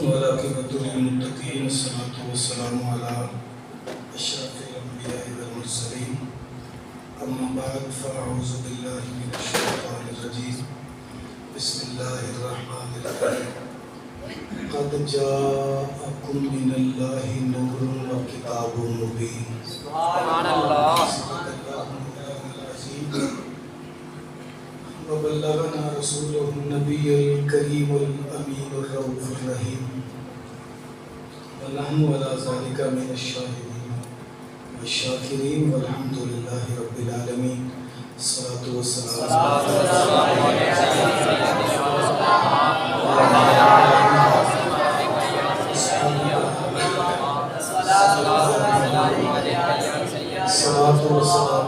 والعاقبۃ للمتقین والصلاة والسلام علی اشرف الانبیاء والمرسلین اما بعد فاعوذ باللہ من الشیطان الرجیم بسم اللہ الرحمن الرحیم قد جاءکم من اللہ نور وکتاب مبین سبحان اللہ وبلغنا رسوله النبي الكريم الأمين الرؤوف الرحيم ونحن على ذلك من الشاهدين والشاكرين والحمد لله رب العالمين الصلاة والسلام الصلاة والسلام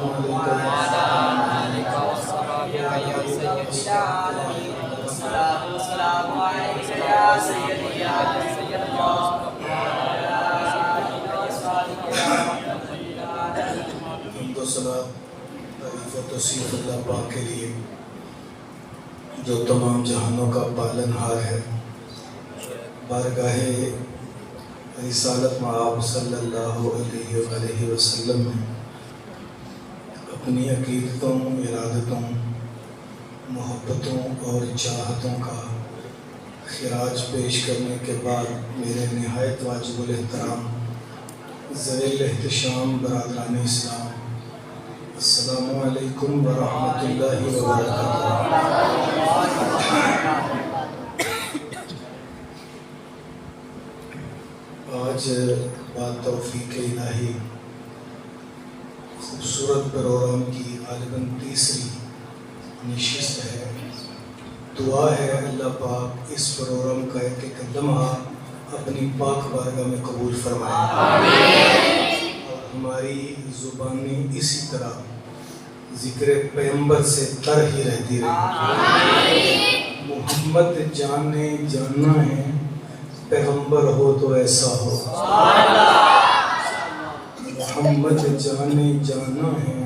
توصیف اللہ پاک کے لیے جو تمام جہانوں کا پالن ہار ہے۔ بارگاہ رسالت مآب صلی اللہ علیہ وآلہ وسلم میں اپنی عقیدتوں، ارادتوں، محبتوں اور چاہتوں کا خراج پیش کرنے کے بعد میرے نہایت واجب الاحترام ذویل احتشام برادران اسلام، السلام علیکم ورحمۃ اللہ وبرکاتہ۔ آج بعد توفیق الہی خوبصورت پروگرام کی غالباً تیسری نشست ہے۔ دعا ہے اللہ پاک اس پروگرام کا ایک ایک لمحہ اپنی پاک بارگاہ میں قبول فرمائے اور ہماری زبانیں اسی طرح ذکر پیغمبر سے تر ہی رہتی رہے۔ محمد جانے جاننا ہے، پیغمبر ہو تو ایسا ہو۔ محمد جانے جاننا ہے،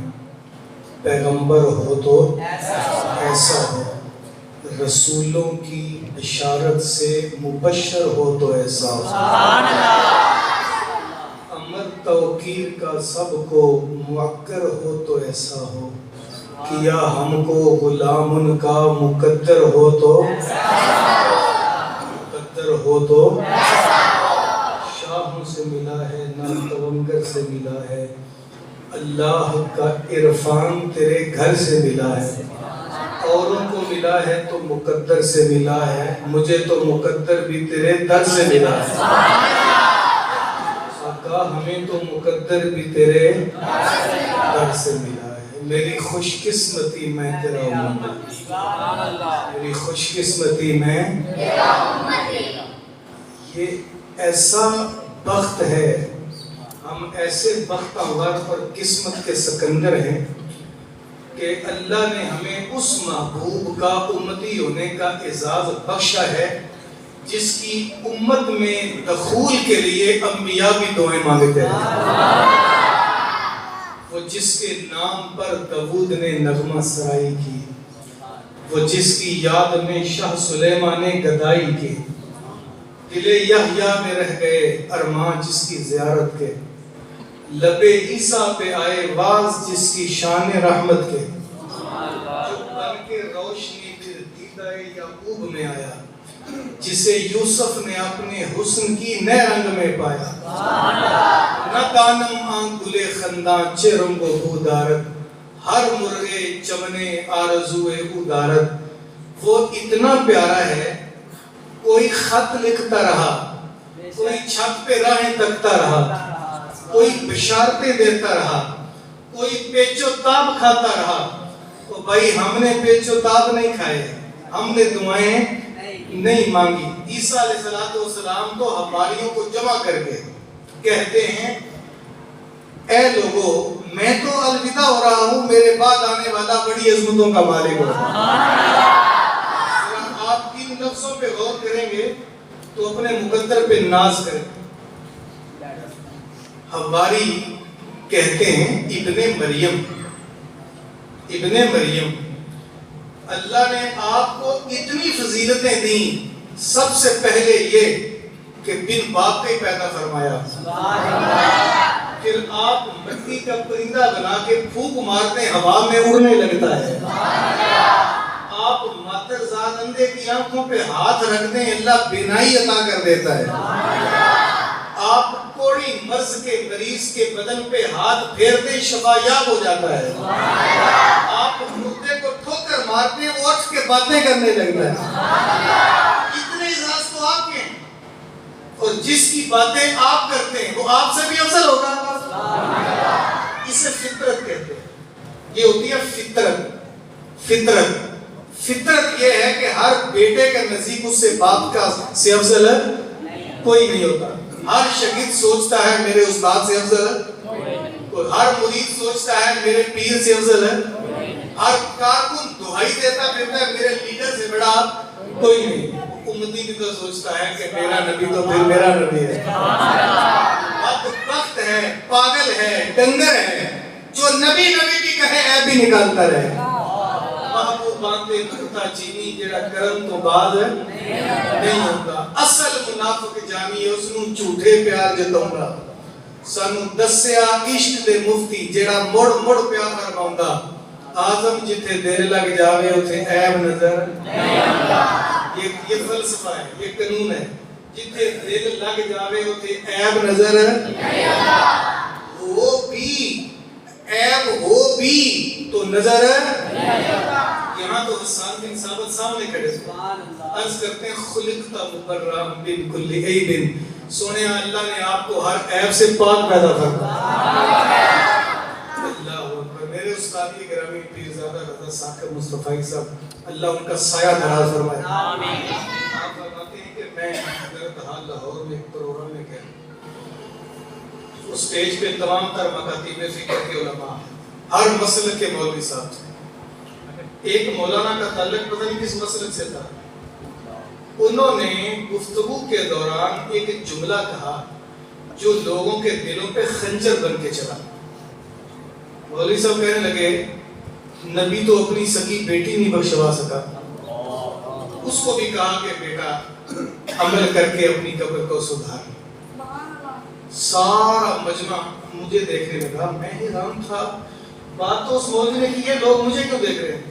پیغمبر ہو تو ایسا ہو۔ رسولوں کی بشارت سے مبشر ہو تو ایسا ہو۔ امر توقیر کا سب کو موقر ہو تو ایسا ہو۔ کیا ہم کو غلام ان کا مقدر ہو تو شاہوں سے ملا ہے نہ توانگر سے ملا ہے، اللہ کا عرفان تیرے گھر سے ملا ہے۔ اوروں کو ملا ہے تو مقدر سے ملا ہے، مجھے تو مقدر بھی تیرے در سے ملا ہے۔ آقا ہمیں تو مقدر بھی تیرے در سے ملا ہے۔ میری خوش قسمتی میں تیرا امتی، میری خوش قسمتی میں تیرا امتی۔ یہ ایسا بخت ہے، ہم ایسے بخت آور پر قسمت کے سکندر ہیں کہ اللہ نے ہمیں اس محبوب کا امتی ہونے کا اعزاز بخشا ہے جس کی امت میں دخول کے لیے انبیاء بھی دعائیں مانگتے ہیں۔ وہ جس کے نام پر داؤد نے نغمہ سرائی کی، وہ جس کی یاد میں شاہ سلیمان نے گدائی کی، دل یحییٰ میں رہ گئے ارمان جس کی زیارت کے، لب عیسیٰ پہ آئے واز جس کی شان رحمت کے، جو بن کے روشنی پھر دیدہ یعقوب میں آیا، جسے یوسف نے اپنے حسن کی نئے رنگ میں پایا۔ نہ دانم آن گلے خندان چے رنگو بودارت، ہر مرغے چمنے آرزوے ادارت۔ وہ اتنا پیارا ہے، کوئی خط لکھتا رہا، کوئی چھت پہ راہیں تکتا رہا، کوئی بشارتیں دیتا رہا، کوئی پیچ و تاب کھاتا رہا۔ تو بھائی ہم نے پیچ و تاب نہیں کھائے، ہم نے دعائیں نہیں مانگی۔ عیسیٰ علیہ السلام تو حواریوں کو جمع کر کے کہتے ہیں، اے لوگو میں تو الوداع ہو رہا ہوں، میرے بعد آنے والا بڑی عظمتوں کا مالک ہو۔ آپ ان لفظوں پہ غور کریں گے تو اپنے مقدر پہ ناز کریں۔ حواری کہتے ہیں ابن مریم، اللہ نے آپ کو اتنی فضیلتیں دیں، سب سے پہلے یہ کہ بن باپ کا ہی پیدا فرمایا. پھر آپ مٹی کا پرندہ بنا کے پھونک مارتے ہیں ہوا میں اڑنے لگتا ہے. آپ ماترزاد اندھے کی آنکھوں پہ ہاتھ رکھ دیں اللہ بینائی عطا کر دیتا ہے. آپ کوڑی مرض کے مریض کے بدن پہ ہاتھ پھیر دیں شفا یاب ہو جاتا ہے. آپ مردے کو ٹھوکر مارتے ہیں وہ اٹھ کے باتیں کرنے لگتا ہے. اتنے اعزاز تو آپ کے ہیں اور جس کی باتیں آپ کرتے ہیں وہ آپ سے بھی افضل ہوگا. اسے فطرت کہتے ہیں. یہ ہوتی ہے فطرت. فطرت یہ ہے کہ ہر بیٹے کے نزدیک اس سے باپ کا سے افضل کوئی نہیں ہوتا. ہر شاگرد سوچتا ہے میرے استاد سے افضل ہے. ہر مرید سوچتا ہے میرے پیر سے افضل ہے. ہر کارکن دہائی دیتا پھرتا ہے میرے لیڈر سے بڑا کوئی نہیں. امتی بھی تو سوچتا ہے کہ میرا نبی تو پھر میرا نبی ہے. بدبخت ہے, پاگل ہے, ڈنگر ہے جو نبی بھی کہے عیب بھی نکالتا رہے. محبوب باندھے نکتا چینی جڑا کرم تو بعد نہیں ہوتا. اصل منافق جانی ہے اس نو جھوٹے پیار جتاؤں سانو دسیا عشق دے مفتی جڑا مڑ مڑ پیار فرماؤندا. آزم جتھے دیر لگ جاوے اتھے عیب نظر نہیں آتا. یہ فلسفہ ہے, یہ قانون ہے. جتھے دل لگ جاوے اتھے عیب نظر نہیں آتا. وہ بھی عیب ہو بھی تو نظر نہیں آتا. یہاں تو حسان بن ثابت سامنے کھڑے تھے. عرض کرتے ہیں خلقت مبرم من کل عیب. سونے اللہ نے آپ کو ہر عیب سے پاک پیدا فرمایا. اللہ اکبر. میرے استاد گرامی پیرزادہ رضا ثاقب مصطفی صاحب اللہ ان کا سایہ دراز فرمائے. آمین. آپ فرماتے ہیں کہ میں گردہال لاہور میں ایک پروگرام میں گیا. اس سٹیج پہ تمام تر مکاتیب فقہ کے علماء ہر مسلک کے مولوی صاحب تھے. ایک مولانا کا تعلق پتہ نہیں کس مسلک سے تھا. انہوں نے گفتگو کے دوران ایک جملہ کہا جو لوگوں کے دلوں پہ خنجر بن کے چلا. مولوی صاحب کہنے لگے نبی تو اپنی سکی بیٹی نہیں بخشوا سکا. اس کو بھی کہا کہ بیٹا عمل کر کے اپنی قبر کو سدھار. سارا مجمع مجھے دیکھنے لگا. میں حیران تھا. بات تو اس مولوی نے کی ہے, لوگ مجھے کیوں دیکھ رہے ہیں.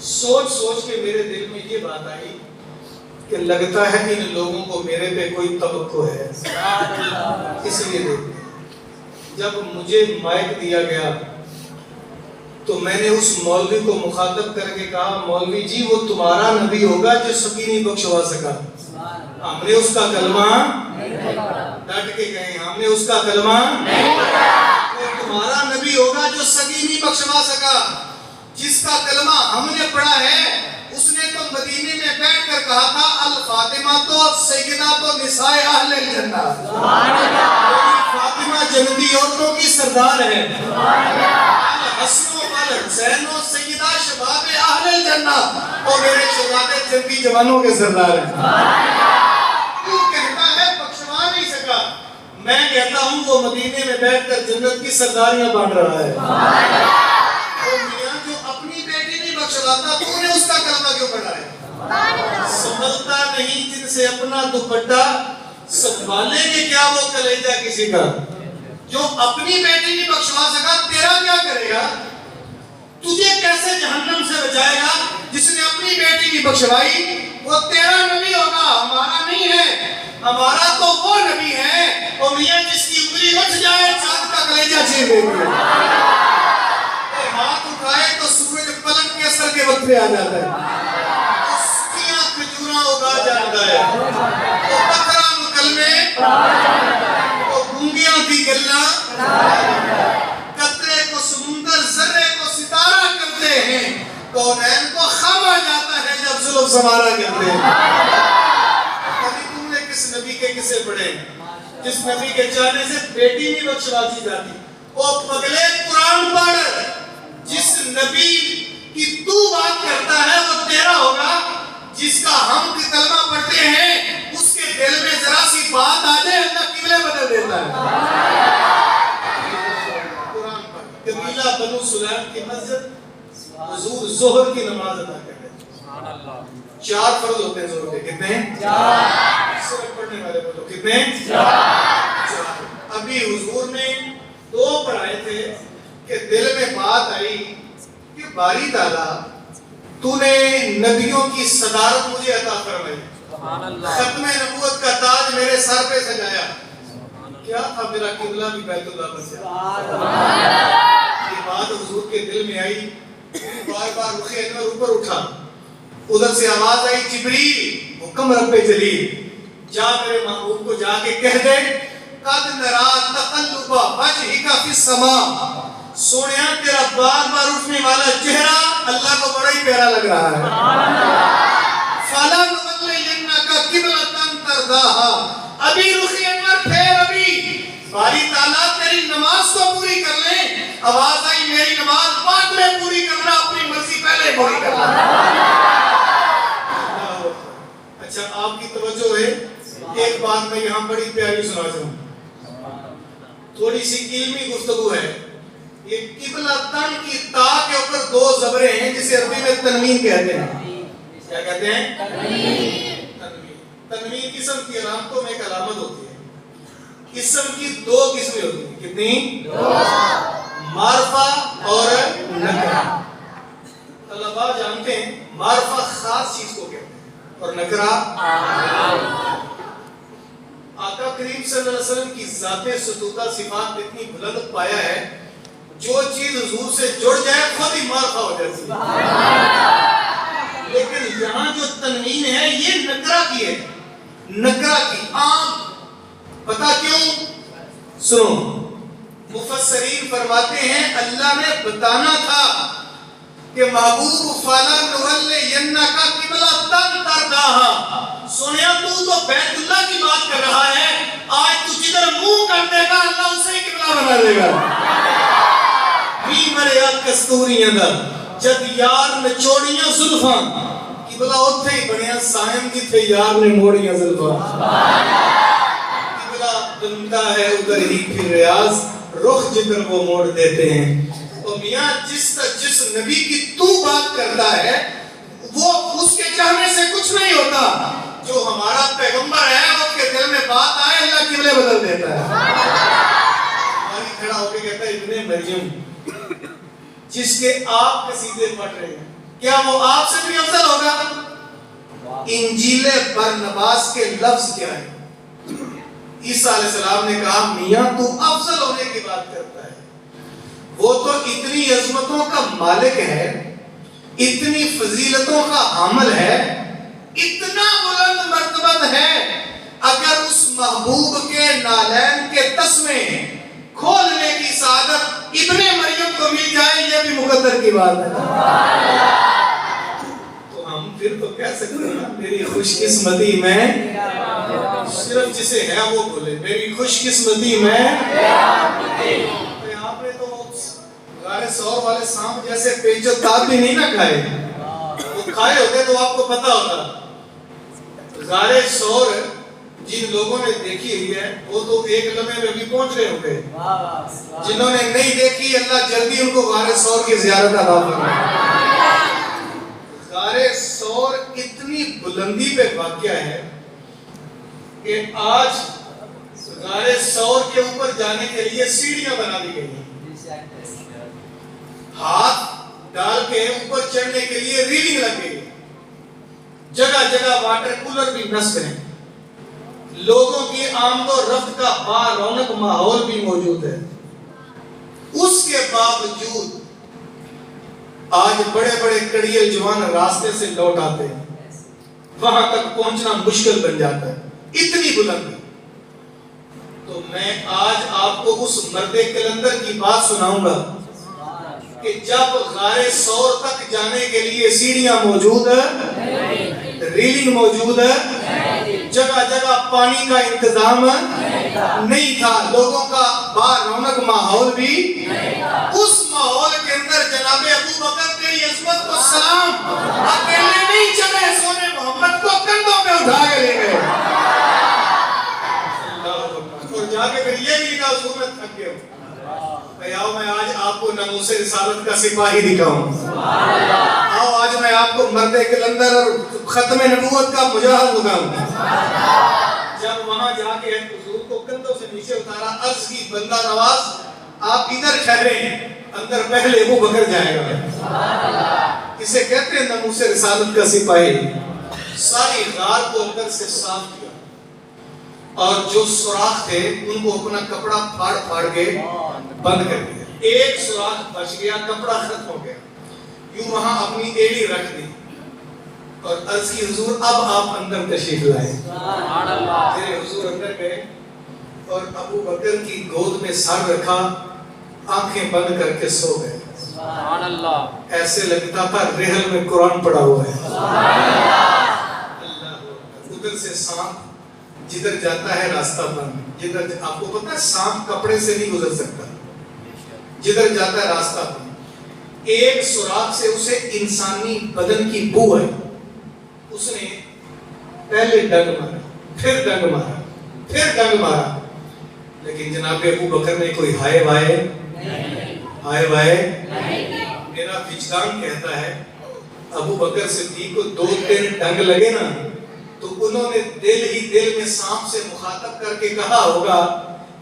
سوچ کے میرے دل میں یہ بات آئی کہ لگتا ہے ان لوگوں کو میرے پہ کوئی توقع ہے, اس لیے دیکھتے. جب مجھے مائک دیا گیا تو میں نے اس مولوی کو مخاطب کر کے کہا مولوی جی وہ تمہارا نبی ہوگا جو سکی نہیں بخشوا سکا. ہم نے اس کا کلمہ ڈٹ کے کہیں ہم نے اس کا کلمہ وہ تمہارا نبی ہوگا جو سکی نہیں بخشوا سکا. جس کا کلمہ ہم نے پڑھا ہے اس نے تو مدینے میں بیٹھ کر کہا تھا الفاطمہ تو سیدہ تو نساء اہل الجنہ. فاطمہ جنتی عورتوں کی سردار ہے. الحسن والحسین و سیدہ شباب اہل الجنہ اور میرے شہزادے جنتی جوانوں کے سردار ہیں. تو کہتا ہے بخشوا نہیں سکا. میں کہتا ہوں وہ مدینے میں بیٹھ کر جنت کی سرداریاں بانٹ رہا ہے. تو نے اس کا کلمہ کیوں پڑھا ہے. سنبھلتا نہیں جن سے اپنا دوپٹہ سنبھالیں گے کیا وہ کلیجہ کسی کا. جو اپنی بیٹی نہیں بخشوا سکا تیرا کیا کرے گا. تجھے کیسے جہنم سے بچائے گا. جس نے اپنی بیٹی نہیں بخشوائی وہ تیرا نبی ہوگا, ہمارا نہیں ہے. ہمارا تو وہ نبی ہے اور میاں جس کی انگلی اٹھ جائے چاند کا کلیجہ چھین دے گی. ہاتھ اٹھائے تو سورج پلک کے اثر کے وقت پہ آ جاتا ہے. اس کی کھجوراں اگا جاتا ہے. وہ بکرا مکلمے وہ گونگیاں کی گلا قطرے کو سمندر ذرے کو ستارہ کرتے ہیں. کونین کو خواب آ جاتا ہے جب ظلم سمارا کرتے ہیں. کبھی تم نے کس نبی کے قصے پڑھے جس نبی کے جانے سے بیٹی نہیں بخشواتی جاتی. وہ پگلے قرآن پڑھ. جس نبی کی تو بات کرتا ہے وہ تیرا ہوگا. جس کا ہم کلمہ پڑھتے ہیں اس کے دل میں ذرا سی بات آ جائے اللہ قبلے بدل دیتا ہے. قرآن پڑھ. قبیلہ بنو سلیم کی مسجد حضور ظہر کی نماز ادا کرتے ہیں. 4 فرض ہوتے ہیں ظہر کے. کتنے؟ 4. سورہ پڑھنے والے کتنے؟ چار۔ ابھی حضور نے 2 پڑھائے تھے کہ دل میں بات آئی کہ باری تعالیٰ تو نے نبیوں کی صدارت مجھے عطا فرمائی، ختم نبوت کا تاج میرے سر پہ سجایا، کیا تھا میرا قبلہ بھی بیت اللہ بن گیا۔ یہ بات حضور کے دل میں آئی، بار بار رخ انور اوپر اٹھا، ادھر سے آواز آئی جبریل حکم رب جلیل جا میرے محبوب کو جا کے کہہ دے قد نرا تقلب وجهک فی السماء، سونیا تیرا بار بار اٹھنے والا چہرہ اللہ کو بڑا ہی پیارا لگ رہا ہے، فلا نولینک قبلۃ ترضاها، ابھی رخ انور پھیر، ابھی باری تعالیٰ تیری نماز کو پوری کر لیں۔ آواز آئی میری نماز بعد میں پوری کرنا، اپنی مرضی پہلے پوری کرنا۔ اچھا آپ کی توجہ ہے، ایک بات میں یہاں بڑی پیاری سنا چاہوں، تھوڑی سی علمی گفتگو ہے۔ یہ قبلہ تن کی تا کے اوپر 2 زبریں ہیں جسے عربی میں تنوین کہتے ہیں۔ کیا کہتے ہیں؟ تنوین۔ تنوین اسم کی علامتوں میں ایک علامت ہوتی ہے۔ اسم کی 2 قسمیں ہوتی ہیں، کتنی؟ 2، معرفہ اور نکرہ۔ طلباء جانتے ہیں معرفہ خاص چیز کو کہتے ہیں اور نکرہ آقا کریم صلی اللہ علیہ وسلم کی ذات ستودہ صفات اتنی بلند پایا ہے، جو چیز حضور سے جڑ جائے خود ہی معرفہ ہو جاتی ہے۔ لیکن یہاں جو تنوین ہے یہ نکرہ کی ہے، نکرہ کی، عام۔ پتہ کیوں؟ سنو، مفسرین فرماتے ہیں اللہ نے بتانا تھا کہ محبوب فَلَا نُوَلِّيَنَّكَ قِبْلَةً تَرْضَاهَا، سنیا تو بیت اللہ کی بات کر رہا ہے، آج تو جدھر منہ کر دے گا اللہ اسے ہی قبلہ بنا دے گا۔ بھی مریا کستوریاں دا جد یار نچوڑیاں زلفاں، قبلہ اتھے ہی بنیا سائم جتھے یار نے موڑیاں زلفاں۔ قبلہ بنتا ہے ادھر ہی پھر ریاض، رخ جدھر وہ موڑ دیتے ہیں۔ تو میاں جس نبی کی تو بات کرتا ہے وہ اس کے چاہنے سے کچھ نہیں ہوتا، جو ہمارا پیغمبر ہے اس کے دل میں بات آئے اللہ قبلے بدل دیتا ہے۔ ہماری کھڑا ہو کے کہتا ہے ابن مریم جس کے آپ قصیدے پڑھ رہے ہیں کیا وہ آپ سے بھی افضل ہوگا؟ انجیل برنباس کے لفظ کیا ہے؟ عیسیٰ علیہ السلام نے کہا میاں تو افضل ہونے کی بات کرتا ہے، وہ تو اتنی عظمتوں کا مالک ہے، اتنی فضیلتوں کا حامل ہے، اتنا بلند مرتبت ہے، اگر اس محبوب کے نالین کے تسمے کھولنے کی سعادت ابن مریم کو مل جائے یہ بھی مقدر کی بات ہے۔ تو ہم پھر تو کہہ سکتے ہیں میری خوش قسمتی میں، صرف جسے ہے وہ بولے میری خوش قسمتی میں۔ آپ نے تو غار سور والے سانپ جیسے پیچ و تاب بھی نہیں نہ کھائے، وہ کھائے ہوتے تو آپ کو پتا ہوتا۔ غار سور جن لوگوں نے دیکھی ہوئی ہے وہ تو ایک لمحے میں بھی پہنچ رہے ہوں گے، جنہوں نے نہیں دیکھی اللہ جلدی ان کو غار سور کی زیارت عطا فرمائے۔ غار سور اتنی بلندی پہ واقع ہے کہ آج غار سور کے اوپر جانے کے لیے سیڑھیاں بنا دی گئی ہیں، ہاتھ ڈال کے اوپر چڑھنے کے لیے ریلنگ لگ گئی ہے، جگہ جگہ واٹر کولر بھی نصب ہیں، لوگوں کی آمد و رفت کا با رونق ماحول بھی موجود ہے۔ اس کے باوجود آج بڑے بڑے کڑیل جوان راستے سے لوٹ آتے ہیں، وہاں تک پہنچنا مشکل بن جاتا ہے، اتنی بلندی۔ تو میں آج آپ کو اس مرد کلندر کی بات سناؤں گا کہ جب غار سور تک جانے کے لیے سیڑھیاں موجود ہے، ریلنگ موجود ہے، جگہ جگہ پانی کا انتظام نہیں تھا، لوگوں کا با رونق ماحول بھی، اس ماحول کے اندر جناب ابو بکر تیری عظمت کو سلام اکیلے نہیں چلے، سونے محمد کو کندھوں پہ اٹھا کے لے گئے، اور جا کے پھر یہ بھی کہا حضور میں تھک گیا ہوں، آؤ میں آج آپ کو ناموس رسالت کا سپاہی دکھاؤں، آؤ آج میں آپ کو مرد کلندر اور ختم نبوت کا مجاہد دکھاؤں۔ جب وہاں جا کے حضور کو کندھوں سے نیچے اتارا، عرض کی بندہ نواز آپ ادھر ٹھہرے ہیں، اندر پہلے ابو بکر جائے گا۔ اسے کہتے ہیں ناموس رسالت کا سپاہی۔ ساری غار کو اندر سے صاف کیا اور جو سوراخ تھے ان کو اپنا کپڑا پھاڑ پھاڑ کے بند کر دیا۔ ایک سوراخ بچ گیا، کپڑا ختم ہو گیا، یوں وہاں اپنی ایڑی رکھ دی اور عرض کی حضور اب آپ اندر تشریف لائے۔ پھر حضور اندر گئے اور ابو بکر کی گود میں سر رکھا، آنکھیں بند کر کے سو گئے۔ ایسے لگتا تھا رحل میں قرآن پڑھا ہوا ہے۔ ادھر سے سانپ جدھر جاتا ہے راستہ بند، جدھر آپ کو پتا ہے سانپ کپڑے سے نہیں گزر سکتا، جدھر جاتا ہے راستہ بند۔ ایک سوراخ سے اسے انسانی بدن کی بو ہے، اس نے پہلے ڈنگ مارا، پھر ڈنگ مارا، پھر ڈنگ مارا، لیکن جناب ابو بکر نے کوئی ہائے وائے ہائے وائے۔ میرا وجدان کہتا ہے ابو بکر صدیق کو 2-3 ڈنگ لگے نا تو انہوں نے دل ہی دل میں سانپ سے مخاطب کر کے کہا ہوگا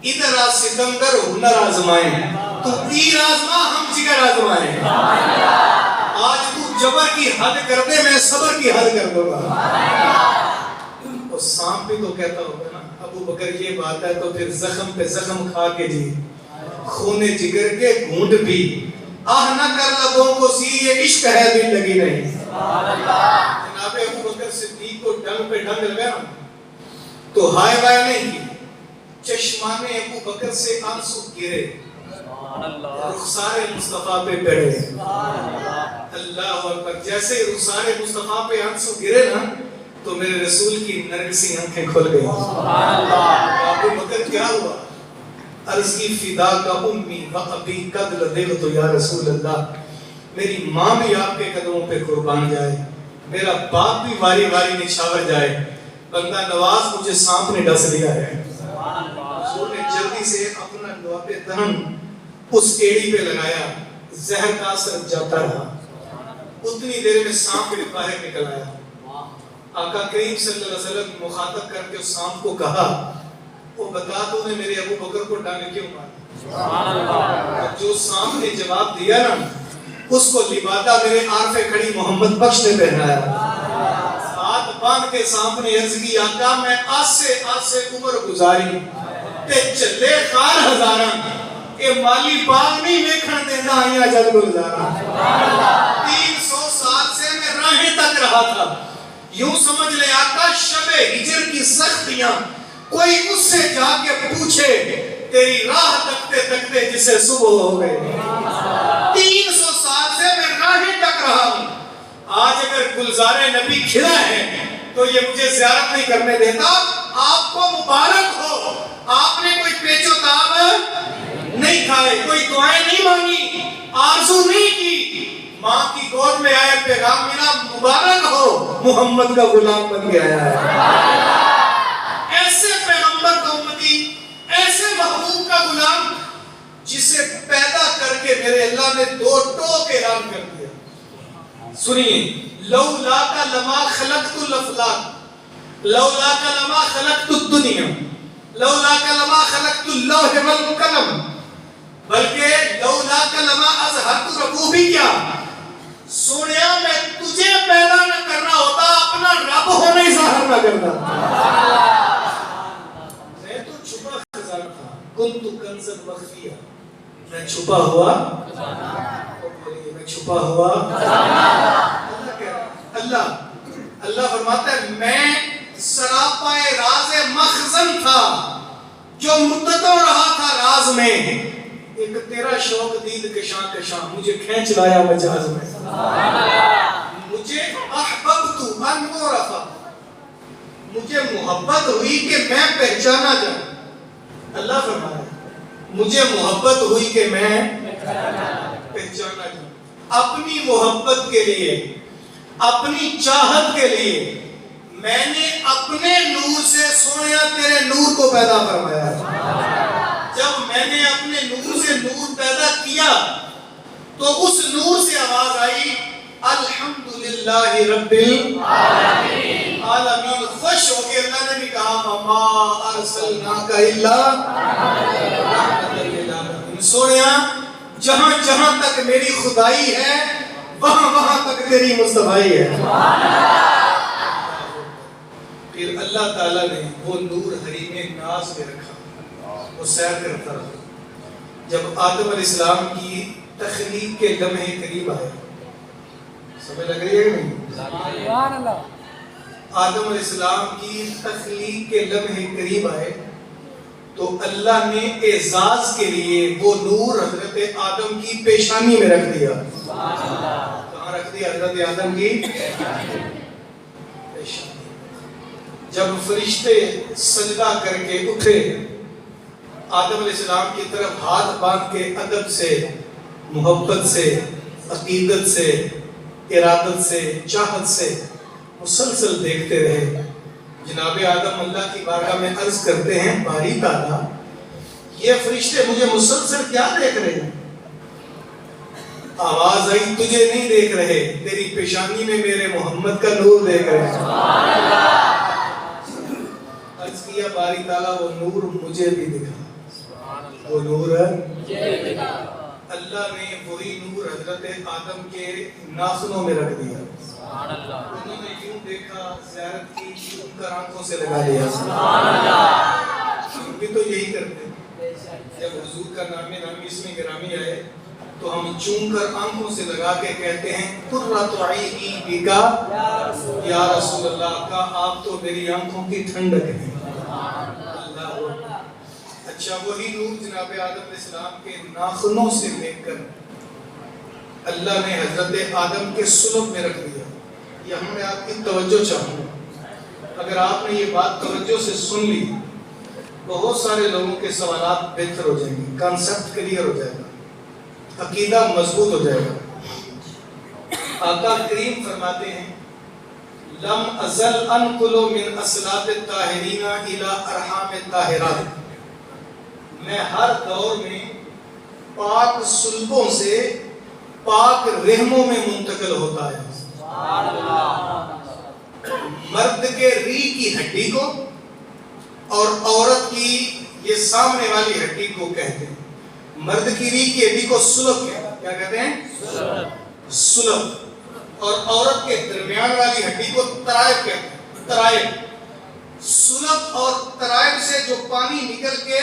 ادھر آ سکندر ہنر آزمائیں، تو تیر آزما ہم جگر آزمائیں۔ آج تو جبر کی حد کر دے، میں صبر کی حد کر دوں گا۔ اور سانپ بھی تو کہتا ہوگا نا ابو بکر یہ بات ہے تو پھر زخم پہ زخم کھا کے جی، خون جگر کے گھونٹ بھی آہ نہ کر لبوں کو سی، یہ عشق ہے دل لگی نہیں۔ جناب ابو بکر صدیق کو ڈنگ پہ ڈنگ لگا تو ہائے وائے نہیں کی، چشمان ابو بکر سے آنسو گرے، رخسار مصطفیٰ پہ پڑے۔ اللہ اکبر، جیسے رخسار مصطفیٰ پہ آنسو گرے نا تو میرے رسول کی نرگسی آنکھیں کھل گئی۔ ابو بکر کیا ہوا؟ عرض کی فدا کا امی و ابی قد لدغت یا رسول اللہ، میری ماں بھی آپ کے قدموں پہ قربان جائے، میرا باپ بھی واری واری نچھاور جائے، بندہ نواز مجھے سانپ نے ڈس لیا ہے۔ حضور نے جلدی سے اپنا لعاب دہن اس ایڑی پہ لگایا، زہر کا اثر جاتا رہا، اتنی دیر میں سانپ بھی باہر نکل آیا۔ آقا کریم صلی اللہ علیہ وسلم مخاطب کر کے اس سانپ کو کہا وہ بتا تو نے میرے ابو بکر کو ڈانگ کیوں مارا؟ جو سانپ نے جواب دیا نا اس کو لبادہ میرے عارف کھڑی محمد بخش نے پہنایا۔ ہاتھ باندھ کے سانپ نے عرض کی آقا میں آسے عمر گزاری تے چلے خار ہزاراں، اے مالی باغ نہیں ویکھن دینا آئیاں جد گلزاراں۔ 300 سال سے میں راہیں تک رہا تھا، یوں سمجھ لے آقا شب ہجر کی سختیاں، کوئی اس سے جا کے پوچھے تیری راہ تکتے تکتے جسے صبح ہو گئے۔ 300 سال سے میں راہیں تک رہا ہوں، آج اگر گلزار نبی کھلا ہے تو یہ مجھے زیارت نہیں کرنے دیتا۔ آپ کو مبارک ہو، آپ نے کوئی پیچ و تاب نہیں کھائے، کوئی دعائیں نہیں مانگی، آرزو نہیں کی، ماں کی گود میں آئے پیغام ملا، مبارک ہو محمد کا غلام بن کے آیا ہے۔ ایسے پیغمبر کا امتی، ایسے محبوب کا غلام جسے پیدا کر کے میرے اللہ نے 2 ٹوک اعلان کر دیا۔ سنیے، لولاک لما خلقت الافلاک، لولاک لما خلقت الدنیا، لولاک لما خلقت اللوح والقلم، بلکہ لولاک لما اظہرت ربوبیہ، سونیا میں تجھے پیدا نہ کرنا ہوتا اپنا رب ہونے ظاہر نہ کرنا۔ میں تو چھپا خزانہ تھا، کنت کنزا مخفیہ، میں چھپا ہوا، میں چھپا ہوا۔ اللہ فرماتا ہے میں سراپائے راز مخزن تھا جو مدتوں رہا تھا راز میں، ایک تیرا شوق دید کشاں کشاں مجھے کھینچ لایا مجاز میں، مجھے احببت ان اعرف، مجھے محبت ہوئی کہ میں پہچانا جاؤں۔ اللہ فرمایا مجھے محبت ہوئی کہ میں پہچانا جاؤں۔ اپنی محبت کے لیے، اپنی چاہت کے لیے میں نے اپنے نور سے سویا تیرے نور کو پیدا فرمایا۔ جب میں نے اپنے نور سے نور پیدا کیا تو اس نور سے آواز آئی الحمدللہ رب العالمین، خوش ہو کے اللہ نے بھی کہا ما ارسلناک الا رحمۃ للعالمین. سونیا جہاں جہاں تک میری خدائی ہے وہاں وہاں تک تیری مصطفائی ہے. پھر اللہ تعالیٰ نے وہ نور حریم ناز میں رکھا، وہ سیر کرتا رہا. جب آدم علیہ السلام کی تخلیق کے لمحے قریب آئے، سمجھ لگ رہی ہے کہ نہیں؟ سبحان اللہ. آدم علیہ السلام کی تخلیق کے لمحے قریب آئے تو اللہ نے اعزاز کے لیے وہ نور حضرت آدم کی پیشانی میں رکھ دیا. کہاں رکھ دیا؟ حضرت آدم کی پیشانی. جب فرشتے سجدہ کر کے اٹھے، آدم علیہ السلام کی طرف ہاتھ باندھ کے ادب سے، محبت سے، عقیدت سے، ارادت سے، چاہت سے مسلسل دیکھتے رہے. جناب آدم اللہ کی بارگاہ میں عرض کرتے ہیں، باری تعالیٰ یہ فرشتے مجھے مسلسل کیا دیکھ رہے ہیں؟ آواز آئی، تجھے نہیں دیکھ رہے، تیری پیشانی میں میرے محمد کا نور دیکھ رہے ہیں. عرض کیا، باری تعالیٰ وہ نور مجھے بھی دکھا. وہ نور اللہ نے وہی نور حضرت آدم کے ناخنوں میں رکھ دیا. انہوں نے یوں دیکھا، زیارت کی، چوم کر آنکھوں سے لگا لیا. ہم بھی تو یہی کرتے ہیں. جب حضور کا نامی اسم گرامی آئے تو ہم چوم کر آنکھوں سے لگا کے کہتے ہیں، قرۃ عینی بکا یا رسول اللہ. کا آپ تو میری آنکھوں کی ٹھنڈک ہیں. اچھا، وہی نور جناب آدم علیہ السلام کے ناخنوں سے دیکھ کر اللہ نے حضرت آدم کے صلب میں رکھ دیا. یہاں میں آپ کی توجہ چاہوں گا. اگر آپ نے یہ بات توجہ سے سن لی، بہت سارے لوگوں کے سوالات بہتر ہو جائیں گے، کانسیپٹ کلیئر ہو جائے گا، عقیدہ مضبوط ہو جائے گا. آقا کریم فرماتے ہیں، لم ازل انقل من اصلاب الطاہرین الی ارحام الطاہرات. میں ہر دور میں پاک صلبوں سے پاک رحموں میں منتقل ہوتا ہے. مرد کے ریڑھ کی ہڈی کو اور عورت کی یہ سامنے والی ہڈی کو کہتے ہیں. مرد کی ریڑھ کی ہڈی کو سلب کیا کہتے ہیں؟ سلب. اور عورت کے درمیان والی ہڈی کو ترائب کہتے ہیں. ترائب. سلب اور ترائب سے جو پانی نکل کے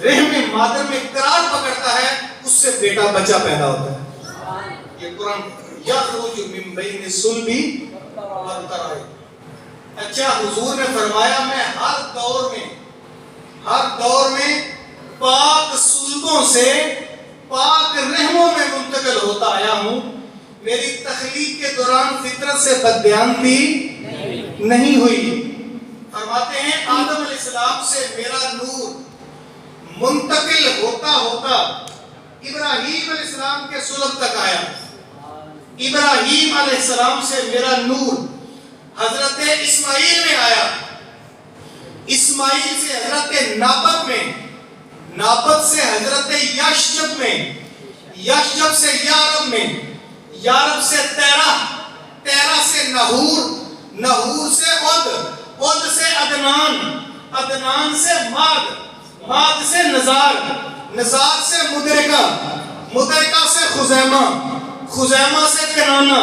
رحم مادر میں قرار پکڑتا ہے، اس سے بیٹا بچہ پیدا ہوتا ہے. یہ قرآن یخرج من بین الصلب والترائب. اچھا، حضور نے فرمایا میں ہر دور میں پاک صلبوں سے پاک رحموں میں منتقل ہوتا آیا ہوں. میری تخلیق کے دوران فطرت سے بددیانتی نہیں ہوئی. فرماتے ہیں آدم علیہ السلام سے میرا نور منتقل ہوتا ہوتا ابراہیم علیہ السلام کے صلب تک آیا. ابراہیم علیہ السلام سے میرا نور حضرت اسماعیل میں آیا. اسماعیل سے حضرت نابت میں، نابت سے حضرت یشجب میں، یشجب سے یارب میں، یارب سے تیرہ، تیرہ سے نحور، نحور سے عد، عد سے عدنان، عدنان سے ماد، ماد سے نزار، نزار سے مدرکہ، مدرکہ سے خزیمہ، خزیمہ سے کنانہ،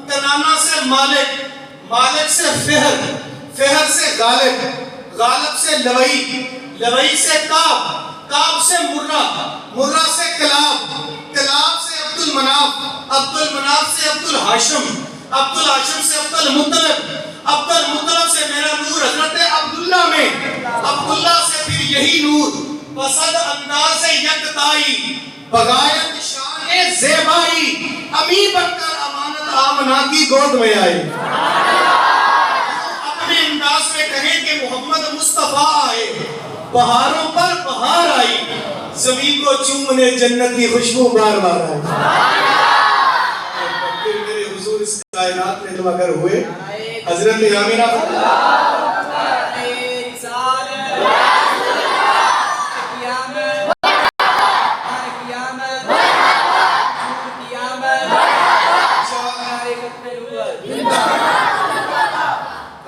کنانہ سے مالک، مالک سے فہر، فہر سے غالب، غالب سے لوئی، لوئی سے کعب، کعب سے مرہ، مرہ سے کلاب، کلاب سے عبد المناف، عبد المناف سے عبد الحاشم، عبد الحاشم سے عبد المطلب، عبد المطلب سے میرا نور حضرت عبداللہ میں، عبداللہ سے پھر یہی نور بسد انداز یکتائی، بغایت شان زیبائی، امی بن کر امانت آمنہ کی گود میں آئی. اپنے انداز میں کہیں کہ محمد مصطفیٰ آئے، پہاڑوں پر بہار آئی، زمین کو چومنے جنت کی خوشبو بار بار آئی. پھر میرے حضور اس کائنات میں جب اگر ہوئے، حضرت آمینہ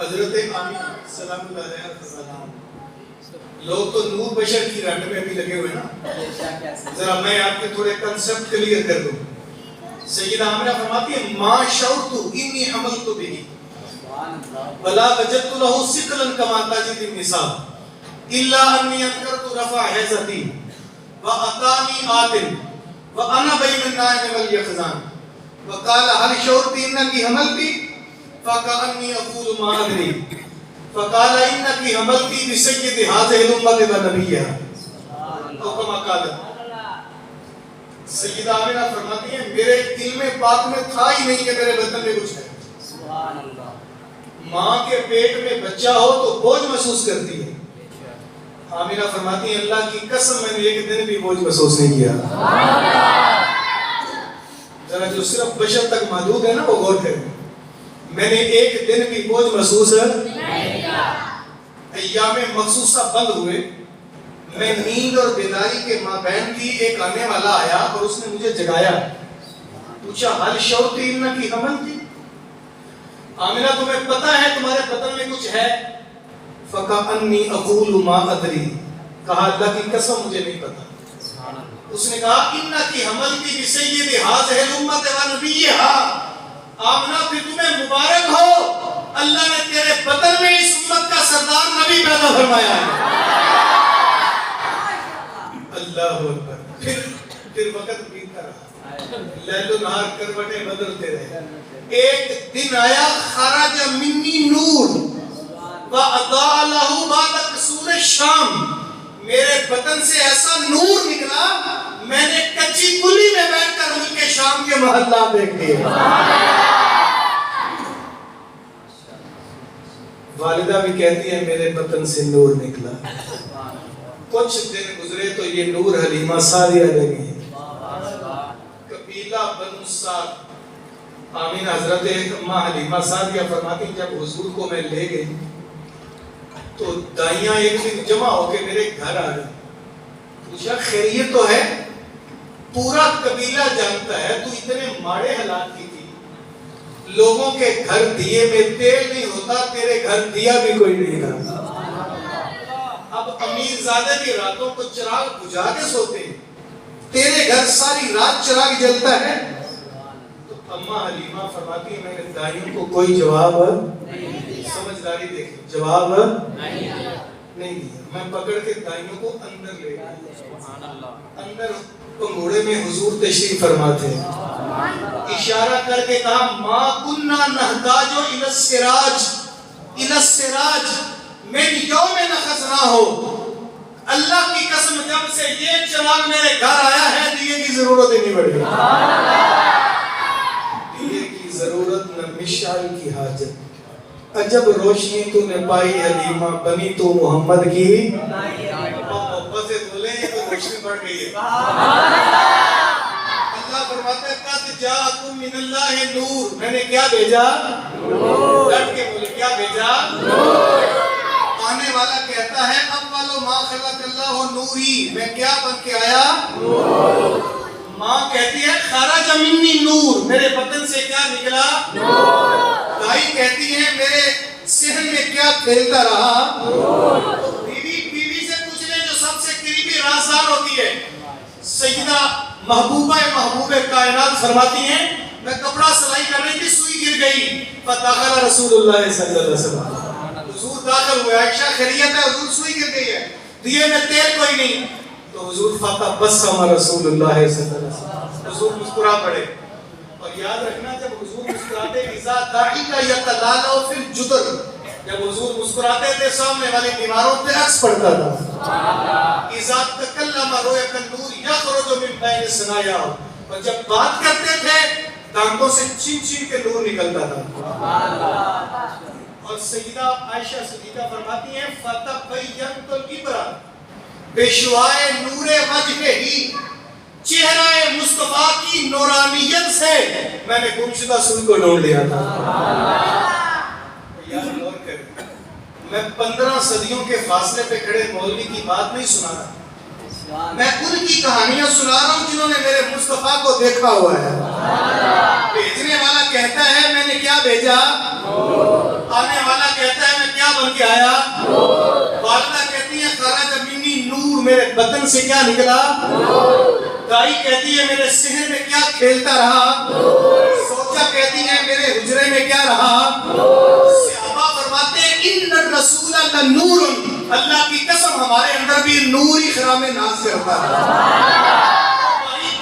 حضرت آمینہ سلام اللہ علیہ لوگ تو نور بشر کی رٹ میں بھی لگے ہوئے نا. ذرا میں آپ کے تھوڑے کنسپٹ کلیئر کر دوں. سیدہ آمنہ فرماتی ہے ما شعرت انی عملت به ولا وجدت له ثقلا كما تجد النساء الا اني انكرت رفع حيزتي واتاني آت وانا بين النائم واليقظان وقال هل شعرت انك حملت فكأني اقول ما ادري فقال انك حملت بسيد هذه الامه ونبيها او كما قال. سیدہ آمنہ فرماتی ہیں میرے دل میں بات میں تھا ہی نہیں کہ میرے بدن میں کچھ ہے. سبحان اللہ. ماں کے پیٹ میں بچہ ہو تو بوجھ محسوس کرتی ہے. آمنہ فرماتی ہیں اللہ کی قسم میں نے ایک دن بھی بوجھ محسوس نہیں کیا. ذرا جو صرف بشر تک محدود ہے نا وہ غور کریں. میں نے ایک دن بھی بوجھ محسوس نہیں کیا. ایام مخصوصہ بند ہوئے, میں نیند اور بیداری کے مابین تھی. ایک آنے والا آیا اور اس نے مجھے جگایا, پوچھا حل شعرت انکی حملت, آمنہ تمہیں پتہ ہے تمہارے بدن میں کچھ ہے؟ فکأنی اقول ما ادری, کہا اللہ کی قسم مجھے نہیں پتا. اس نے کہا انکی حملت بسید هذه الامه ونبیها, آمنہ پھر تمہیں مبارک ہو, اللہ نے تیرے بدن میں اس امت کا سردار نبی پیدا فرمایا ہے. اللہ اکبر. پھر وقت بیتتا رہا, لیل و نہار کروٹیں بدلتے رہے. ایک دن آیا خرج منی نور واضاء له بعد قصور الشام, میرے بدن سے ایسا نور نکلا میں نے کچی کلی میں بیٹھ کر ملک شام کے محلات دیکھ لیے. والدہ بھی کہتی ہے میرے بدن سے نور نکلا. کچھ دن گزرے تو یہ نور حلیمہ سعدیہ لگی. قبیلہ بنو سعد. آمین حضرت اماں حلیمہ سعدیہ فرماتی ہیں جب حضور کو میں لے گئی تو دائیاں ایک دن جمع ہو کے میرے گھر آ گئی. پوچھا خیریت تو ہے؟ پورا قبیلہ جانتا ہے تو اتنے ماڑے حالات کی تھی, لوگوں کے گھر دیے میں تیل نہیں ہوتا, تیرے گھر دیا بھی کوئی نہیں تھا. اب امیر زادہ کی راتوں کو چراغ بجھا کے سوتے, تیرے گھر ساری رات چراغ جلتا ہے. تو اماں حلیمہ فرماتی ہے میں نے دائیوں کو کوئی جواب سمجھداری دیکھی, جواب نہیں دیا. میں پکڑ کے دائیوں کو اندر لے گیا. اندر پنگوڑے میں حضور تشریف فرما تھے. اشارہ کر کے کہا ما کننا نحتاج الی السراج الی السراج من یوم نخزنا ہو. اللہ کی قسم جب سے یہ چراغ میرے گھر آیا ہے دیے کی ضرورت ہی نہیں پڑی. دیے کی ضرورت نہ مشعل کی حاجت. عجب روشنی تو نے پائی حلیمہ, بنی تو محمد کی. محبت سے بولے تو روشنی بڑھ گئی ہے. اللہ فرماتا ہے قد جاءکم من اللہ نور, میں نے کیا بھیجا؟ ڈٹ کے بولے کیا بھیجا؟ آنے والا کہتا ہے اولو ما خلق اللہ نوری, میں کیا بن کے آیا؟ نور. ماں کہتی ہے خرج منی نور, میرے بدن سے کیا نکلا؟ نور. بھائی کہتی ہے میرے صحن میں کیا پھیلتا رہا؟ نور. بیوی سے پوچھ لیں جو سب سے قریبی رازدار ہوتی ہے. سیدہ محبوب کائنات فرماتی ہیں میں کپڑا سلائی کر رہی تھی, سوئی گر گئی, فدخل رسول اللہ صلی اللہ علیہ وسلم, حضور داخل ہوئے. عائشہ خیریت ہے؟ حضور سوئی گر گئی ہے, دیے میں تیل کوئی نہیں. تو حضور فتبسم رسول اللہ صلی اللہ علیہ وسلم, حضور مسکرا پڑے. اور یاد رکھنا جب حضور مسکراتے اذا ضاحک یتلالو فی الجدر, جب حضور مسکراتے تھے سامنے والی دیواروں پہ عکس پڑتا تھا. اذا تکلم روح النور یخرج من بین ثنایا, اور جب بات کرتے تھے دانتوں سے چھین چھین کے نور نکلتا تھا. اور سیدہ عائشہ صدیقہ فرماتی ہیں فتبینت الابرہ بشعاع نور وجہ ہی, چہرہ مصطفیٰ کی نورانیت سے میں نے گمشدہ سوئی کو ڈھونڈ لیا تھا. یاد غور کریں, میں 15 صدیوں کے فاصلے پہ کھڑے مولوی کی بات نہیں سنا رہا, میں ان کی کہانیاں سنا رہا ہوں جنہوں نے میرے مصطفیٰ کو دیکھا ہوا ہے. بھیجنے والا کہتا ہے میں نے کیا بھیجا؟ آنے والا کہتا ہے میں کیا بن کے آیا؟ بطن سے کیا نکلا؟ دائی کہتی ہے میرے صحن میں کیا کھیلتا رہا؟ سوچا کہتی ہے میرے حجرے میں کیا رہا؟ صحابہ فرماتے ہیں ان الرسول لنور، اللہ کی قسم ہمارے اندر بھی نور ہی خرام ناز کرتا ہے۔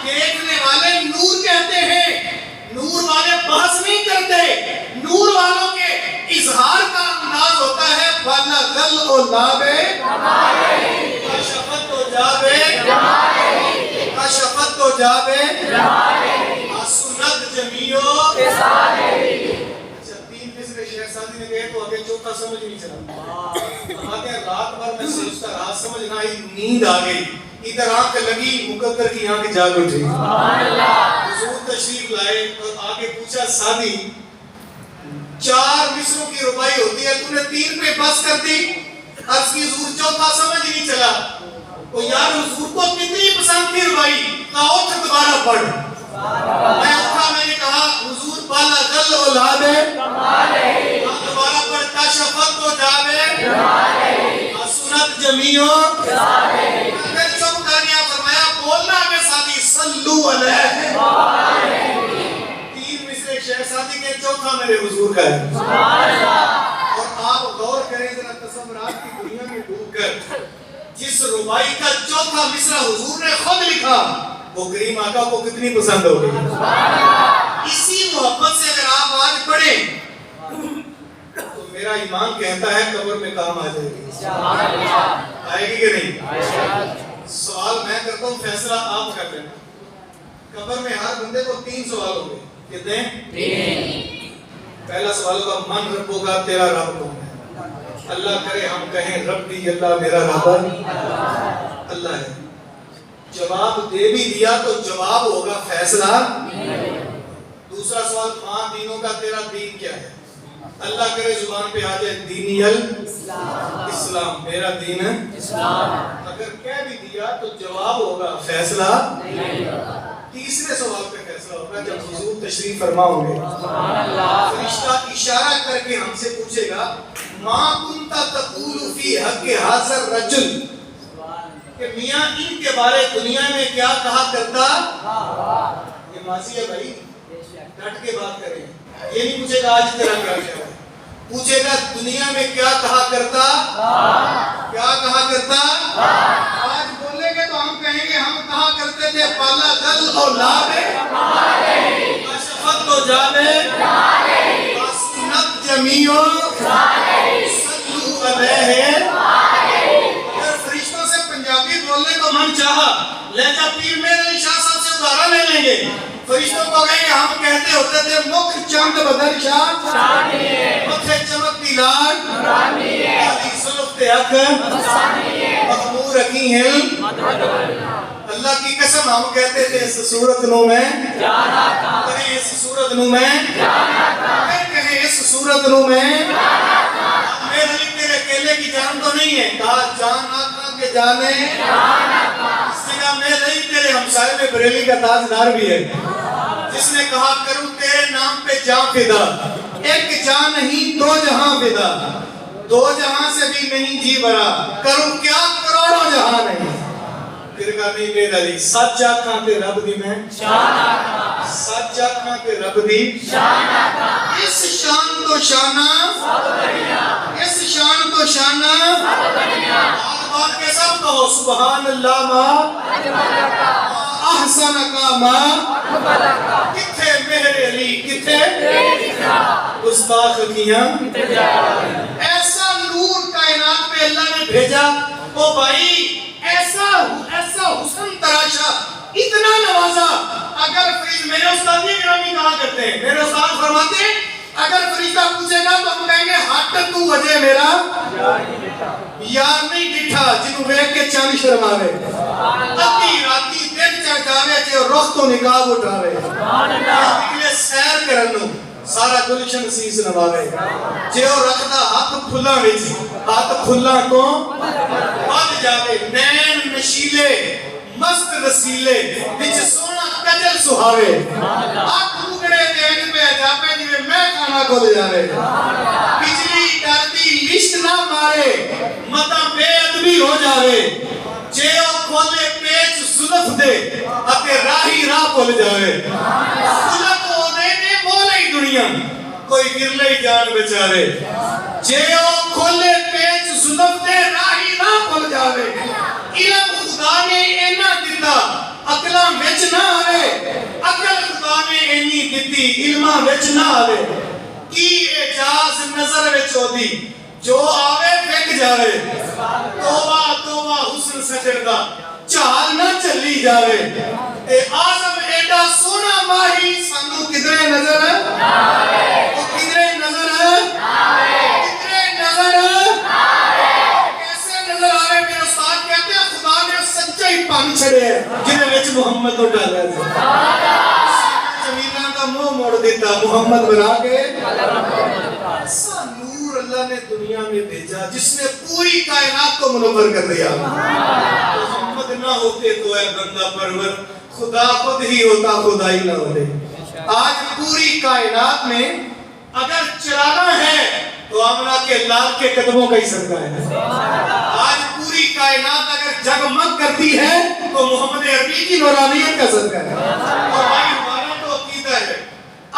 دیکھنے والے نور کہتے ہیں، نور والے بحث نہیں کرتے، نور والوں کے اظہار کا انداز ہوتا ہے فالا غل و لابے کشفت و جابے کشفت و جابے سنت جمیو۔ اچھا تین مصرے شیخ سعدی نے کہے تو آگے چوتھا سمجھ نہیں چلا۔ فرماتے ہیں رات بھر میں سوچتا رہا، سمجھ نہ آئی، نیند آ گئی، ادھر آنکھ لگی، مقدر کی آنکھ جاگ اٹھی۔ حضور تشریف لائے اور آگے پوچھا سعدی 4 مصروں کی ربائی ہوتی ہے، تو نے 3 پہ بس کر دی؟ عرض کی حضور چوتھا سمجھ نہیں چلا۔ تو یار حضور کو کتنی پسند تھی ربائی؟ کہا اٹھ دوبارہ پڑھ۔ میں اٹھا، میں نے کہا حضور بالا غل و لابے دوبارہ پڑھ کشفت و جابے سنت جمیو۔ پھر چپ کر گیا، فرمایا بولنا کہ ساتھی صلو علیہ۔ 3 مصرے شیخ سعدی کے، چوتھا میرے حضور کا ہے۔ اور آپ غور کریں ذرا تصورات کی دنیا میں ڈوب کر، جس ربائی کا چوتھا مصرع حضور نے خود لکھا وہ کریم آقا کو کتنی پسند ہوگی۔ اسی محبت سے اگر آپ آج پڑھیں تو میرا ایمان کہتا ہے قبر میں کام آ جائے گی۔ آئے گی کہ نہیں؟ سوال میں کرتا ہوں، فیصلہ آپ کر لینا۔ قبر میں ہر بندے کو 3 سوال ہوں گے، کتنے؟ 3۔ پہلا سوال ہوگا من رب ہوگا، تیرا رب کون ہے؟ اللہ کرے ہم کہیں ربی اللہ، میرا رب اللہ ہے۔ جواب دے بھی دیا تو جواب ہوگا فیصلہ۔ دوسرا سوال 5 دینوں کا تیرا دین کیا ہے؟ اللہ کرے زبان پہ آ جائے دینی الاسلام، میرا دین ہے اسلام۔ اگر کہہ بھی دیا تو جواب ہوگا فیصلہ۔ تیسرے سوال پہ فیصلہ ہوگا جب حضور تشریف فرما ہوں گے۔ فرشتہ اشارہ کر کے ہم سے پوچھے گا ما کنت تقول فی حق ھذا الرجل، کہ میاں ان کے بارے دنیا میں کیا کہا کرتا؟ یہ ماضی ہے بھائی، ڈٹ کے بات کریں۔ یہ نہیں پوچھے گا آج تیرا کیا کیا ہے، پوچھے گا دنیا میں کیا کہا کرتا؟ کیا کہا کرتا؟ آج بولیں گے تو ہم کہیں گے ہم کہا کرتے تھے پالا غل اور لابے کشفت و جابے سنت جمیو صلو علیہ۔ اگر فرشتوں سے پنجابی بولنے کو من چاہا، لہجہ پیر میرے علی شاہ صاحب سے ادھارا لے لیں گے۔ فرشتوں کو کہیں گے ہم کہتے ہوتے تھے مکھ چند بدن شاہ مکھ چمک دیلار علی سلف تحق مخمور رکھی ہیں۔ اللہ کی قسم ہم کہتے تھے اس صورت نو میں کہیں، اس صورت نو میں کہیں، اس صورت نو میں میرے علی تیرے اکیلے کی جان تو نہیں ہے، کہا جان آقا کے جانے، اس نے کہا میرے علی تیرے ہمسائے میں بریلی کا تاجدار بھی ہے، جس نے کہا کروں تیرے نام پہ جان فدا، ایک جان نہیں 2 جہاں فدا، 2 جہاں سے بھی نہیں جی بھرا، کروں کیا کروڑوں جہاں نہیں۔ پھر کہا نہیں میرے علی سچ آکھاں تے رب دی میں سچ آکھاں تے رب دی اس شان تو شانہ، اس شان تو شانہ، بات کے سب کہو سبحان اللہ ما احسن کا ما، کتھے میرے علی کتھے گستاخ کیاں۔ ایسا نور کائنات پہ اللہ نے بھیجا، او بھائی ایسا حسن تراشا، اتنا نوازا۔ اگر میرے استاد یہ گرامی کہا کرتے ہیں، میرے استاد فرماتے ہیں اگر فرشتہ پوچھے گا تو ہم کہیں گے ہٹ تو وجہ میرا یار نہیں ڈٹھا جنہوں ویک کے چند شرماوے، ادھی راتی دن چڑھ جاوے جو رخ تو نقاب اٹھاوے، نکلے سیر کرنو سارا گلشن سیس نواوے، جو رکھدا ہاتھ کھلا ویچی ہاتھ کھلا کو بد جاوے، نین نشیلے مست رسیلے بچ سونا کجل سہاوے، آٹھ ٹکڑے دین پہ جاپے جوے میں کھانا کھول جاوے، بجلی ڈرتی لشت نہ مارے مطا بے ادبی ہو جاوے، جے او کھولے پیچ زلف دے اتے راہی راہ بھول جاوے زلف ہونے نے مولے دنیا کوئی گرلے جان بچاوے جے او کھولے پیچ زلف دے راہی راہ بھول جاوے علم خدا نے اینا دیتا عقلاں وچ نہ آوے عقل خدا نے اینی دتی علماں وچ نہ آوے کی اعجاز نظر وچ ہوندی جو آوے وک جاوے توبہ توبہ حسن سجر دا چال نہ چلی جاوے اے آدم ایڈا سونا ماہی سانو کدرے نظر آوے کدرے نظر آوے کدرے نظر آوے کیسے نظر آوے میرے استاد کہتے ہیں خدا نے سچا ہی پان چھڑے ہیں جنہیں وچ محمد کو ڈالا ہے زمیناں کا منہ موڑ دیتا محمد بنا کے ایسا نور اللہ نے دنیا میں بھیجا جس نے پوری کائنات کو منور کر دیا محمد نہ ہوتے تو اے بندہ پرور خدا خود ہی ہوتا خدائی نہ ہوتے آج پوری کائنات میں اگر چلانا ہے تو آمنہ کے لال کے قدموں کا ہی صدقہ ہے آج پوری کائنات اگر جگمگ کرتی ہے تو محمد عربی کی نورانیت کا صدقہ ہے اور بھائی ہمارا تو عقیدہ ہے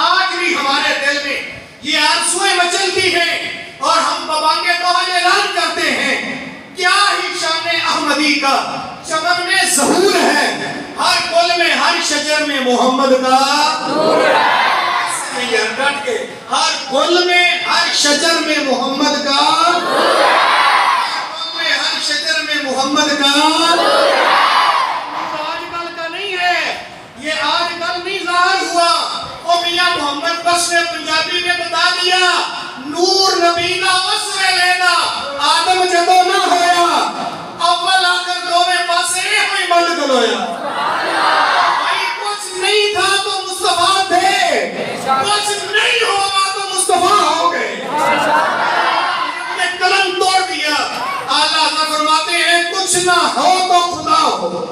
آج بھی ہمارے دل میں یہ آرزویں مچلتی ہیں اور ہم بابانگے تو اعلان کرتے ہیں کیا ہی شان احمدی کا چمن میں ظہور ہے ہر گل میں ہر شجر میں محمد کا نور ہے ڈٹ کے ہر گل میں ہر شجر میں محمد کا نور ہے ہر گل میں ہر شجر میں محمد کا نور ہے آج کل کا نہیں ہے یہ آج کل نہیں ظاہر ہوا او میاں محمد بس نے پنجابی میں بتا دیا نور نبی کا وصف لینا آدم جدو نہ ہویا اول آخر دوویں پاسے ہوئی بند کلویا بھائی کچھ نہیں تھا تو مصطفیٰ تھے کچھ نہیں ہوگا تو مصطفیٰ ہو گئے نے قلم توڑ دیا اللہ فرماتے ہیں کچھ نہ ہو تو خدا ہو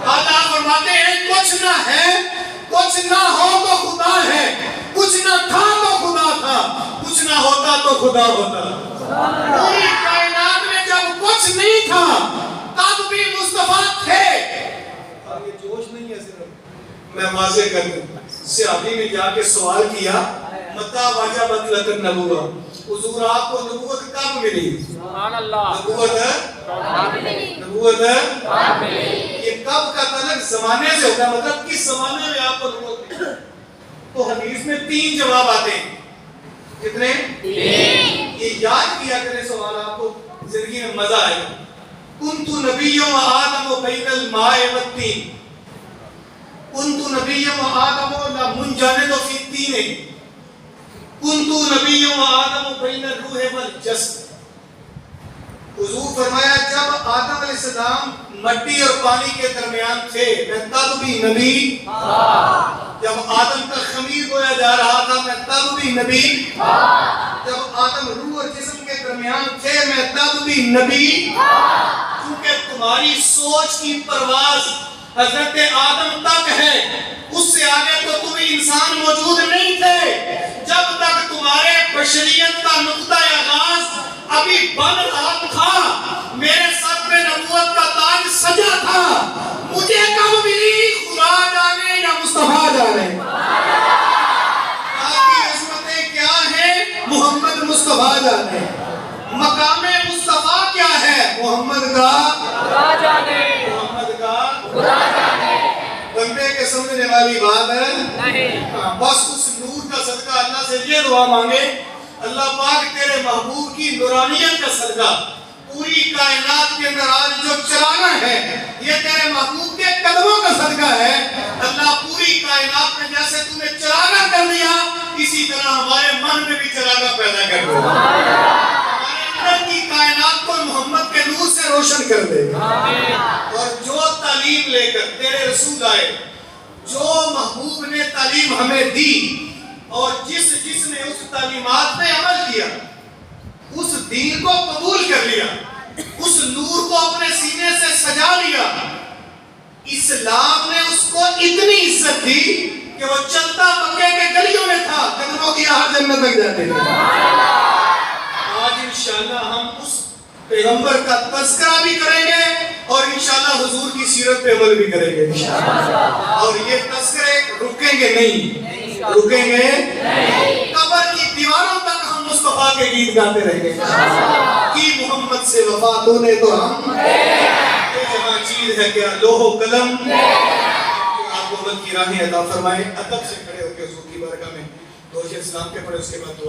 اللہ فرماتے ہیں کچھ نہ ہے کچھ نہ ہو تو خدا ہے کچھ نہ تھا تو خدا تھا کچھ نہ ہوتا تو خدا ہوتا پوری کائنات میں جب کچھ نہیں تھا تب بھی مصطفیٰ تھے اور یہ جوش نہیں ہے صرف میں واضح کر دوں صحابی میں جا کے سوال کیا متى وجبت لك النبوة حضور آپ کو نبوت کب ملی سبحان اللہ نبوت کب ملی یہ کب کا تعلق زمانے سے ہوتا ہے مطلب کس زمانے میں آپ کو نبوت ملی تو حدیث میں 3 جواب آتے ہیں کتنے 3 یہ یاد کیا کریں سوال آپ کو زندگی میں مزہ آئے گا کنت نبی و آدم بین الماء والطین کنت نبی و آدم لا منجاند فی الطین کنتو نبی و آدم بین الروح والجسد حضور فرمایا جب آدم علیہ السلام مٹی اور پانی کے درمیان تھے میں تب بھی نبی جب آدم کا خمیر بویا جا رہا تھا میں تب بھی نبی جب آدم روح اور جسم کے درمیان تھے میں تب بھی نبی کیونکہ تمہاری سوچ کی پرواز حضرت آدم تک ہے اس سے آگے تو تم انسان موجود نہیں تھے جب تک تمہارے بشریت کا نقطہ آغاز ابھی بن رہا تھا میرے سر پہ نبوت کا تاج سجا تھا مجھے کب ملی خدا جانے یا مصطفیٰ جانے آپ کی عظمتیں کیا ہیں محمد مصطفیٰ جانے مقام مصطفیٰ کیا ہے محمد کا خدا جانے محمد کا خدا جانے بندے کے سمجھنے والی بات ہے نہیں بس اس نور کا صدقہ اللہ سے یہ دعا مانگے اللہ پاک تیرے محبوب کی نورانیت کا صدقہ پوری کائنات کے اندر آج جو چراغاں ہے یہ تیرے محبوب کے قدموں کا صدقہ ہے اللہ پوری کائنات میں جیسے تو نے چراغاں کر دیا اسی طرح ہمارے من میں بھی چراغاں پیدا کر دے ہمارے اندر کی کائنات کو محمد کے نور سے روشن کر دے اور جو تعلیم لے کر تیرے رسول آئے جو محبوب نے تعلیم ہمیں دی اور جس نے اس تعلیمات پہ عمل کیا اس دین کو قبول کر لیا اس نور کو اپنے سینے سے سجا لیا اسلام نے اس کو اتنی عزت دی کہ وہ چلتا مکے کے گلیوں میں تھا قدموں کی آہٹ جنت تک جاتے تھے آج انشاءاللہ ہم اس پیغمبر کا تذکرہ بھی کریں گے اور انشاءاللہ حضور کی سیرت پہ عمل بھی کریں گے انشاءاللہ. اور یہ تذکرے رکیں گے نہیں, رکیں گے قبر کی دیواروں تک ہم مصطفیٰ کے گیت گاتے رہیں گے کہ محمد سے وفا تو نے تو ہم جہاں چیز ہے کیا لوح و قلم. آپ کو عمل کی راہیں عطا فرمائے. ادب سے کھڑے ہو کے حضور کی بارگاہ میں دو اسلام کے پڑھے, اس کے بعد دعا